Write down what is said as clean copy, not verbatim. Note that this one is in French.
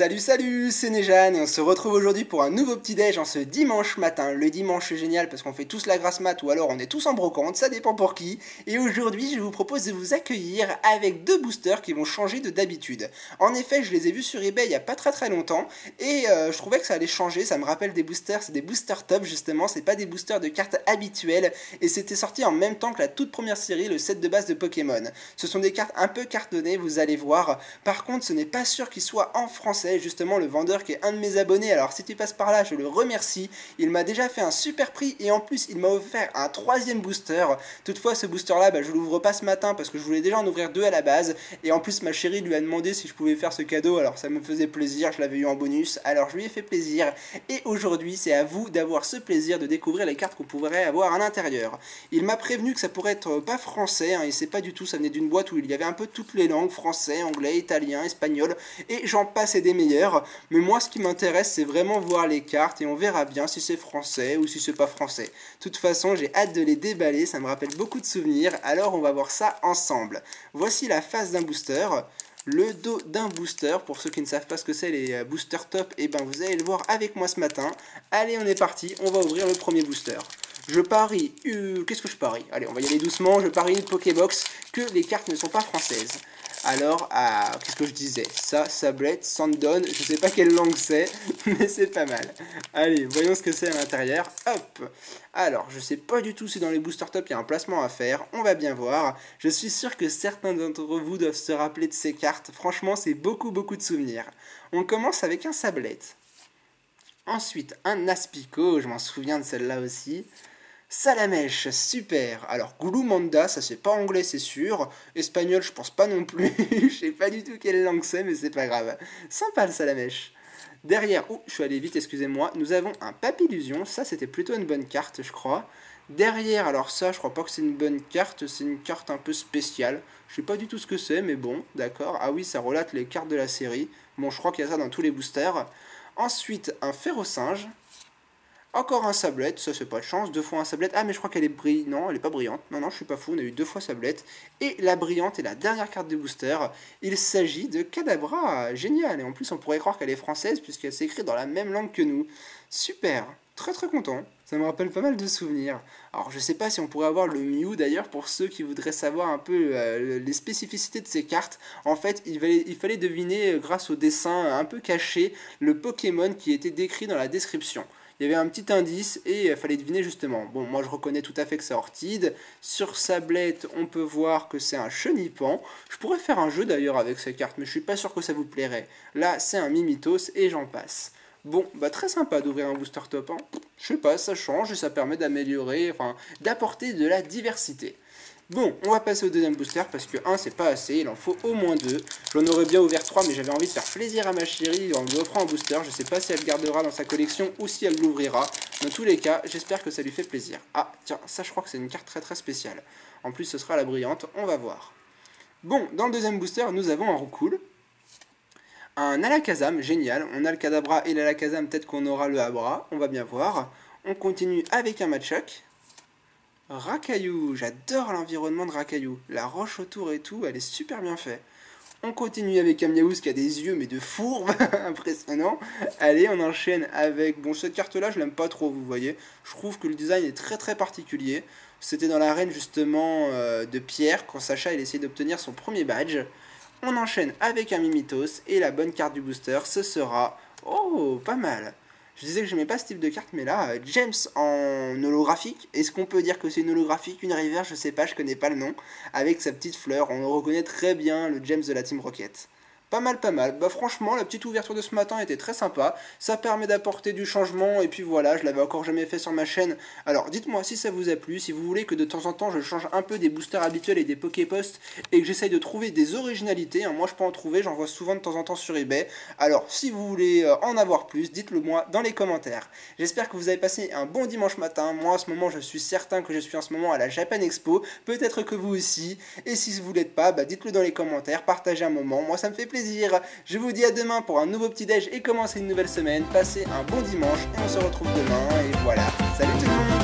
Salut salut, c'est Nejan et on se retrouve aujourd'hui pour un nouveau petit déj en ce dimanche matin. Le dimanche c'est génial parce qu'on fait tous la grasse mat ou alors on est tous en brocante, ça dépend pour qui. Et aujourd'hui je vous propose de vous accueillir avec deux boosters qui vont changer de d'habitude. En effet je les ai vus sur eBay il y a pas très longtemps et je trouvais que ça allait changer, ça me rappelle des boosters, c'est des boosters top justement, c'est pas des boosters de cartes habituelles et c'était sorti en même temps que la toute première série, le set de base de Pokémon. Ce sont des cartes un peu cartonnées, vous allez voir. Par contre ce n'est pas sûr qu'ils soient en français. Justement le vendeur qui est un de mes abonnés, alors si tu passes par là je le remercie, il m'a déjà fait un super prix et en plus il m'a offert un troisième booster. Toutefois ce booster là je l'ouvre pas ce matin parce que je voulais déjà en ouvrir deux à la base et en plus ma chérie lui a demandé si je pouvais faire ce cadeau, alors ça me faisait plaisir, je l'avais eu en bonus, alors je lui ai fait plaisir et aujourd'hui c'est à vous d'avoir ce plaisir de découvrir les cartes qu'on pourrait avoir à l'intérieur. Il m'a prévenu que ça pourrait être pas français, il sait pas du tout, ça venait d'une boîte où il y avait un peu toutes les langues, français, anglais, italien, espagnol et j'en passe et des meilleurs, mais moi ce qui m'intéresse c'est vraiment voir les cartes et on verra bien si c'est français ou si c'est pas français. De toute façon j'ai hâte de les déballer, ça me rappelle beaucoup de souvenirs, alors on va voir ça ensemble. Voici la face d'un booster, le dos d'un booster, pour ceux qui ne savent pas ce que c'est les boosters top, et ben vous allez le voir avec moi ce matin. Allez on est parti, on va ouvrir le premier booster. Je parie, qu'est-ce que je parie? Allez on va y aller doucement, je parie une Pokébox que les cartes ne sont pas françaises. Alors, qu'est-ce que je disais? Ça, Sablette, Sandon, je sais pas quelle langue c'est, mais c'est pas mal. Allez, voyons ce que c'est à l'intérieur. Hop! Alors, je sais pas du tout si dans les boosters top il y a un placement à faire, on va bien voir. Je suis sûr que certains d'entre vous doivent se rappeler de ces cartes, franchement c'est beaucoup de souvenirs. On commence avec un Sablette. Ensuite, un Aspico, je m'en souviens de celle-là aussi. Salamèche, super. Alors, Glumanda, ça c'est pas anglais, c'est sûr. Espagnol, je pense pas non plus. Je sais pas du tout quelle langue c'est, mais c'est pas grave. Sympa le Salamèche. Derrière, je suis allé vite, excusez-moi. Nous avons un Papillusion, ça c'était plutôt une bonne carte, je crois. Derrière, alors ça, je crois pas que c'est une bonne carte, c'est une carte un peu spéciale. Je sais pas du tout ce que c'est, mais bon, d'accord. Ah oui, ça relate les cartes de la série. Bon, je crois qu'il y a ça dans tous les boosters. Ensuite, un Ferrosinge. Encore un Sablette, ça c'est pas de chance, deux fois un Sablette. Ah mais je crois qu'elle est brillante, non elle est pas brillante, non je suis pas fou, on a eu deux fois Sablette. Et la brillante est la dernière carte de booster, il s'agit de Kadabra, génial, et en plus on pourrait croire qu'elle est française puisqu'elle s'écrit dans la même langue que nous. Super, très content, ça me rappelle pas mal de souvenirs. Alors je sais pas si on pourrait avoir le Mew d'ailleurs pour ceux qui voudraient savoir un peu les spécificités de ces cartes. En fait il fallait deviner grâce au dessin un peu caché le Pokémon qui était décrit dans la description. Il y avait un petit indice et il fallait deviner justement. Bon, moi je reconnais tout à fait que c'est Orchid. Sur Sablette, on peut voir que c'est un Chenipan. Je pourrais faire un jeu d'ailleurs avec ces cartes, mais je suis pas sûr que ça vous plairait. Là, c'est un Mimitos et j'en passe. Bon, bah très sympa d'ouvrir un booster top. Hein. Je sais pas, ça change et ça permet d'améliorer, enfin, d'apporter de la diversité. Bon, on va passer au deuxième booster parce que 1 c'est pas assez, il en faut au moins 2. J'en aurais bien ouvert 3 mais j'avais envie de faire plaisir à ma chérie en lui offrant un booster. Je sais pas si elle gardera dans sa collection ou si elle l'ouvrira. Dans tous les cas, j'espère que ça lui fait plaisir. Ah, tiens, ça je crois que c'est une carte très spéciale. En plus ce sera la brillante, on va voir. Bon, dans le deuxième booster, nous avons un Roucoule. Un Alakazam, génial. On a le Kadabra et l'Alakazam, peut-être qu'on aura le Abra, on va bien voir. On continue avec un Machoke. Racaillou, j'adore l'environnement de Racaillou. La roche autour et tout, elle est super bien faite. On continue avec un Miaouz qui a des yeux mais de fourbe, impressionnant. Allez, on enchaîne avec... Bon, cette carte-là, je l'aime pas trop, vous voyez. Je trouve que le design est très particulier. C'était dans l'arène justement de Pierre, quand Sacha il essayait d'obtenir son premier badge. On enchaîne avec un Mimitos, et la bonne carte du booster, ce sera... Oh, pas mal. Je disais que j'aimais pas ce type de carte, mais là, James en holographique, est-ce qu'on peut dire que c'est une holographique, une rivière, je sais pas, je connais pas le nom, avec sa petite fleur, on reconnaît très bien le James de la Team Rocket. Pas mal. Bah franchement, la petite ouverture de ce matin était très sympa. Ça permet d'apporter du changement. Et puis voilà, je l'avais encore jamais fait sur ma chaîne. Alors dites-moi si ça vous a plu. Si vous voulez que de temps en temps je change un peu des boosters habituels et des Poképosts. Et que j'essaye de trouver des originalités. Moi je peux en trouver, j'en vois souvent de temps en temps sur eBay. Alors si vous voulez en avoir plus, dites-le moi dans les commentaires. J'espère que vous avez passé un bon dimanche matin. Moi en ce moment je suis certain que je suis en ce moment à la Japan Expo. Peut-être que vous aussi. Et si vous l'êtes pas, bah dites-le dans les commentaires. Partagez un moment. Moi ça me fait plaisir. Je vous dis à demain pour un nouveau petit déj et commencer une nouvelle semaine. Passez un bon dimanche et on se retrouve demain. Et voilà, salut tout le monde!